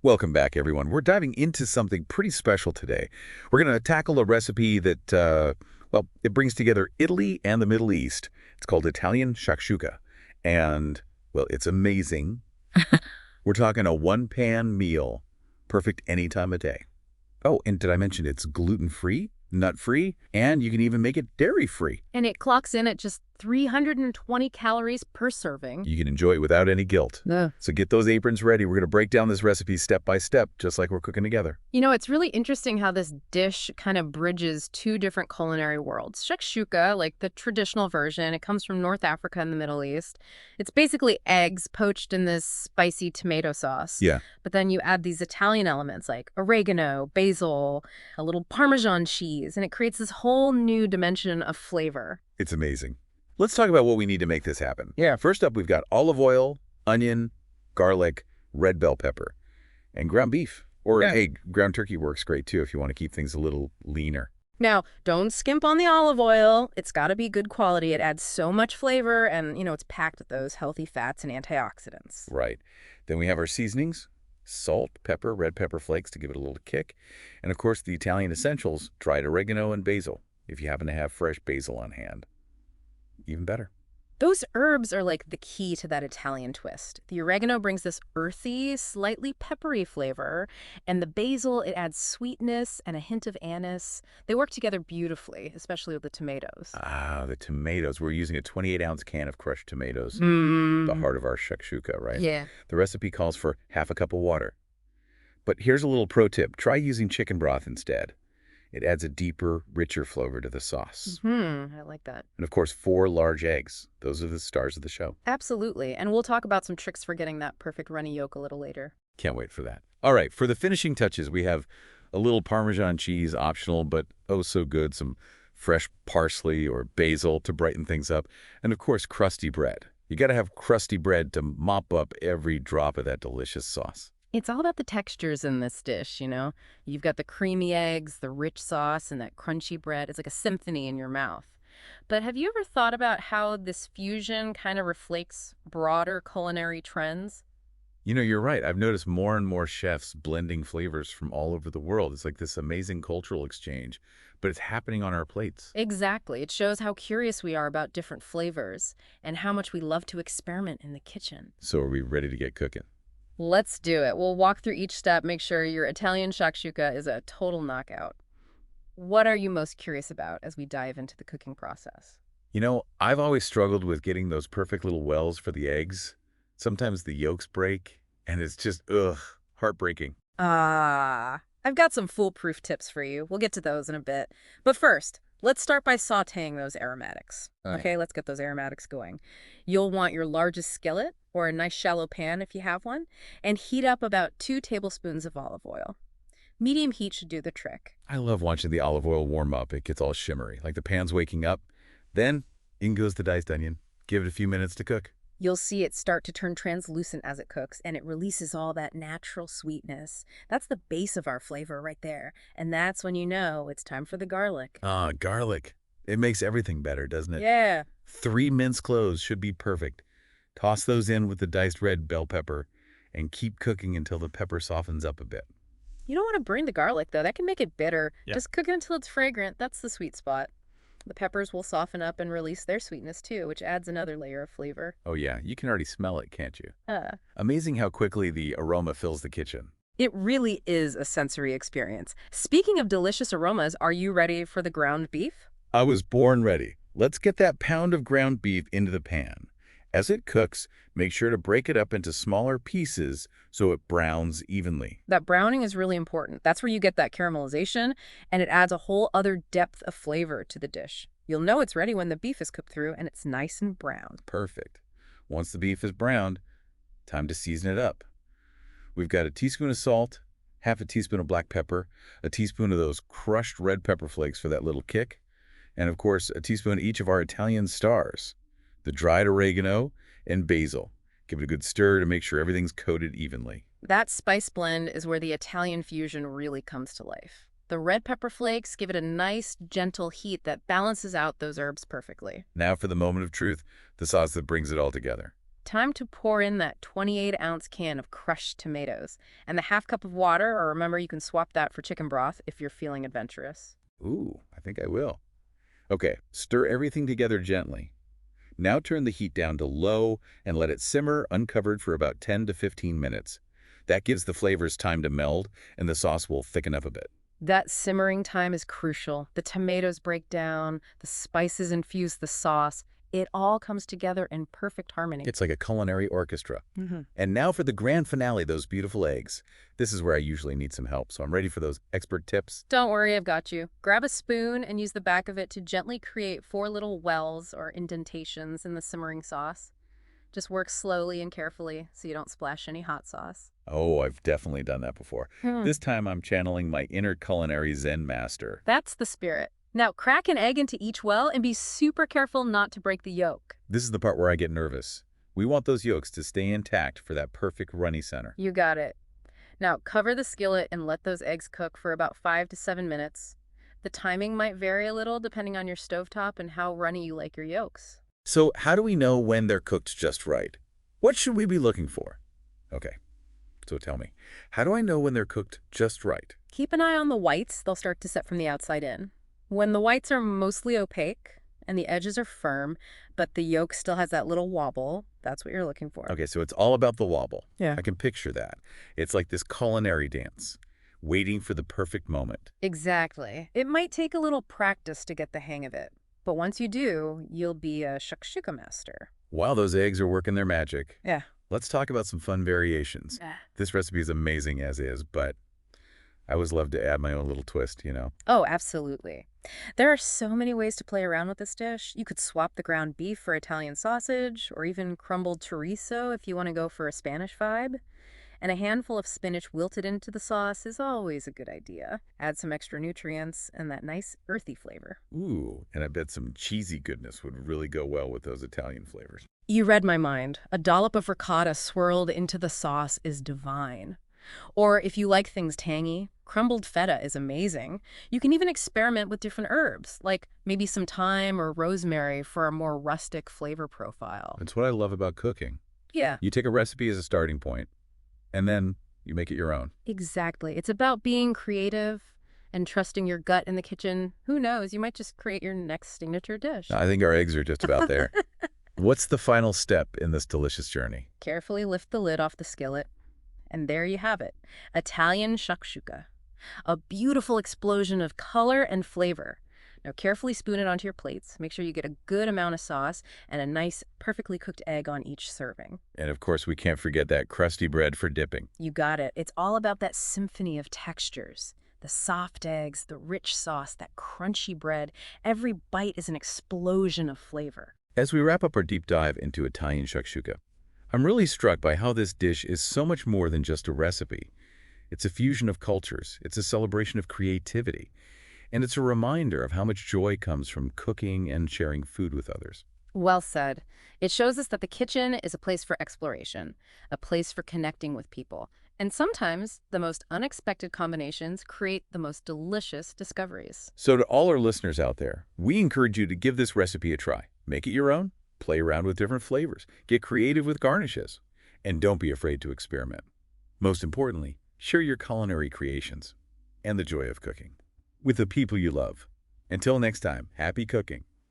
Welcome back, everyone. We're diving into something pretty special today. We're going to tackle a recipe that, well, it brings together Italy and the Middle East. It's called Italian Shakshuka. And, well, it's amazing. We're talking a one-pan meal, perfect any time of day. Oh, and did I mention it's gluten-free, nut-free, and you can even make it dairy-free. And it clocks in at just 320 calories per serving. You can enjoy it without any guilt. Ugh. So get those aprons ready. We're going to break down this recipe step by step, just like we're cooking together. You know, it's really interesting how this dish kind of bridges two different culinary worlds. Shakshuka, like the traditional version, it comes from North Africa and the Middle East. It's basically eggs poached in this spicy tomato sauce. Yeah. But then you add these Italian elements like oregano, basil, a little Parmesan cheese, and it creates this whole new dimension of flavor. It's amazing. Let's talk about what we need to make this happen. Yeah, first up, we've got olive oil, onion, garlic, red bell pepper, and ground beef. Or, hey, ground turkey works great, too, if you want to keep things a little leaner. Now, don't skimp on the olive oil. It's got to be good quality. It adds so much flavor, and, it's packed with those healthy fats and antioxidants. Right. Then we have our seasonings, salt, pepper, red pepper flakes to give it a little kick. And, of course, the Italian essentials, dried oregano and basil, if you happen to have fresh basil on hand. Even better. Those herbs are like the key to that Italian twist. The oregano brings this earthy, slightly peppery flavor, and the basil, it adds sweetness and a hint of anise. They work together beautifully, especially with the tomatoes. Ah, the tomatoes. We're using a 28-ounce can of crushed tomatoes, Mm. the heart of our shakshuka, right? Yeah. The recipe calls for half a cup of water. But here's a little pro tip. Try using chicken broth instead. It adds a deeper, richer flavor to the sauce. I like that. And of course, 4 large eggs. Those are the stars of the show. Absolutely. And we'll talk about some tricks for getting that perfect runny yolk a little later. Can't wait for that. All right, for the finishing touches, we have a little Parmesan cheese, optional, but oh so good. Some fresh parsley or basil to brighten things up. And of course, crusty bread. You got to have crusty bread to mop up every drop of that delicious sauce. It's all about the textures in this dish, You've got the creamy eggs, the rich sauce, and that crunchy bread. It's like a symphony in your mouth. But have you ever thought about how this fusion kind of reflects broader culinary trends? You're right. I've noticed more and more chefs blending flavors from all over the world. It's like this amazing cultural exchange, but it's happening on our plates. Exactly. It shows how curious we are about different flavors and how much we love to experiment in the kitchen. So are we ready to get cooking? Let's do it. We'll walk through each step, make sure your Italian shakshuka is a total knockout. What are you most curious about as we dive into the cooking process? I've always struggled with getting those perfect little wells for the eggs. Sometimes the yolks break, and it's just, heartbreaking. I've got some foolproof tips for you. We'll get to those in a bit. But first, let's start by sautéing those aromatics. Okay, let's get those aromatics going. You'll want your largest skillet, or a nice shallow pan if you have one, and heat up about 2 tablespoons of olive oil. Medium heat should do the trick. I love watching the olive oil warm up. It gets all shimmery, like the pan's waking up. Then, in goes the diced onion. Give it a few minutes to cook. You'll see it start to turn translucent as it cooks, and it releases all that natural sweetness. That's the base of our flavor right there. And that's when you know it's time for the garlic. Ah, garlic. It makes everything better, doesn't it? Yeah. 3 minced cloves should be perfect. Toss those in with the diced red bell pepper and keep cooking until the pepper softens up a bit. You don't want to burn the garlic, though. That can make it bitter. Yeah. Just cook it until it's fragrant. That's the sweet spot. The peppers will soften up and release their sweetness, too, which adds another layer of flavor. Oh yeah, you can already smell it, can't you? Uh, Amazing how quickly the aroma fills the kitchen. it really is a sensory experience. Speaking of delicious aromas, are you ready for the ground beef? I was born ready. Let's get that pound of ground beef into the pan. As it cooks, make sure to break it up into smaller pieces so it browns evenly. That browning is really important. That's where you get that caramelization, and it adds a whole other depth of flavor to the dish. You'll know it's ready when the beef is cooked through and it's nice and brown. Perfect. Once the beef is browned, time to season it up. We've got a teaspoon of salt, half a teaspoon of black pepper, a teaspoon of those crushed red pepper flakes for that little kick, and of course, a teaspoon each of our Italian stars, the dried oregano and basil. Give it a good stir to make sure everything's coated evenly. That spice blend is where the Italian fusion really comes to life. The red pepper flakes give it a nice, gentle heat that balances out those herbs perfectly. Now for the moment of truth, the sauce that brings it all together. Time to pour in that 28-ounce can of crushed tomatoes and the half cup of water, or remember you can swap that for chicken broth if you're feeling adventurous. Ooh, I think I will. Okay, stir everything together gently. Now turn the heat down to low and let it simmer uncovered for about 10 to 15 minutes. That gives the flavors time to meld and the sauce will thicken up a bit. That simmering time is crucial. The tomatoes break down, the spices infuse the sauce. It all comes together in perfect harmony. It's like a culinary orchestra. hmm And now for the grand finale, those beautiful eggs. This is where I usually need some help, so I'm ready for those expert tips. Don't worry, I've got you. Grab a spoon and use the back of it to gently create 4 little wells or indentations in the simmering sauce. Just work slowly and carefully so you don't splash any hot sauce. Oh, I've definitely done that before. Hmm. This time I'm channeling my inner culinary Zen master. That's the spirit. Now crack an egg into each well and be super careful not to break the yolk. This is the part where I get nervous. We want those yolks to stay intact for that perfect runny center. You got it. Now cover the skillet and let those eggs cook for about 5 to 7 minutes. The timing might vary a little depending on your stovetop and how runny you like your yolks. So how do we know when they're cooked just right? What should we be looking for? Okay, so tell me, how do I know when they're cooked just right? Keep an eye on the whites. They'll start to set from the outside in. When the whites are mostly opaque and the edges are firm, but the yolk still has that little wobble, that's what you're looking for. Okay, so it's all about the wobble. Yeah. I can picture that. It's like this culinary dance, waiting for the perfect moment. Exactly. It might take a little practice to get the hang of it, but once you do, you'll be a shakshuka master. While those eggs are working their magic, Yeah. let's talk about some fun variations. Yeah. This recipe is amazing as is, but I always love to add my own little twist, you know? Oh, absolutely. There are so many ways to play around with this dish. You could swap the ground beef for Italian sausage, or even crumbled chorizo if you want to go for a Spanish vibe. And a handful of spinach wilted into the sauce is always a good idea. Add some extra nutrients and that nice earthy flavor. Ooh, and I bet some cheesy goodness would really go well with those Italian flavors. You read my mind. A dollop of ricotta swirled into the sauce is divine. Or if you like things tangy, crumbled feta is amazing. You can even experiment with different herbs, like maybe some thyme or rosemary for a more rustic flavor profile. That's what I love about cooking. Yeah, You take a recipe as a starting point, and then you make it your own. exactly. It's about being creative and trusting your gut in the kitchen. Who knows? You might just create your next signature dish. I think our eggs are just about there. What's the final step in this delicious journey? Carefully lift the lid off the skillet. And there you have it, Italian shakshuka. A beautiful explosion of color and flavor. Now carefully spoon it onto your plates. Make sure you get a good amount of sauce and a nice, perfectly cooked egg on each serving. And of course, we can't forget that crusty bread for dipping. You got it. It's all about that symphony of textures. The soft eggs, the rich sauce, that crunchy bread. Every bite is an explosion of flavor. As we wrap up our deep dive into Italian shakshuka, I'm really struck by how this dish is so much more than just a recipe. It's a fusion of cultures, it's a celebration of creativity, and it's a reminder of how much joy comes from cooking and sharing food with others. Well said. It shows us that the kitchen is a place for exploration, a place for connecting with people. And sometimes the most unexpected combinations create the most delicious discoveries. So to all our listeners out there, we encourage you to give this recipe a try. Make it your own, play around with different flavors, get creative with garnishes, and don't be afraid to experiment. Most importantly, share your culinary creations and the joy of cooking with the people you love. Until next time, happy cooking.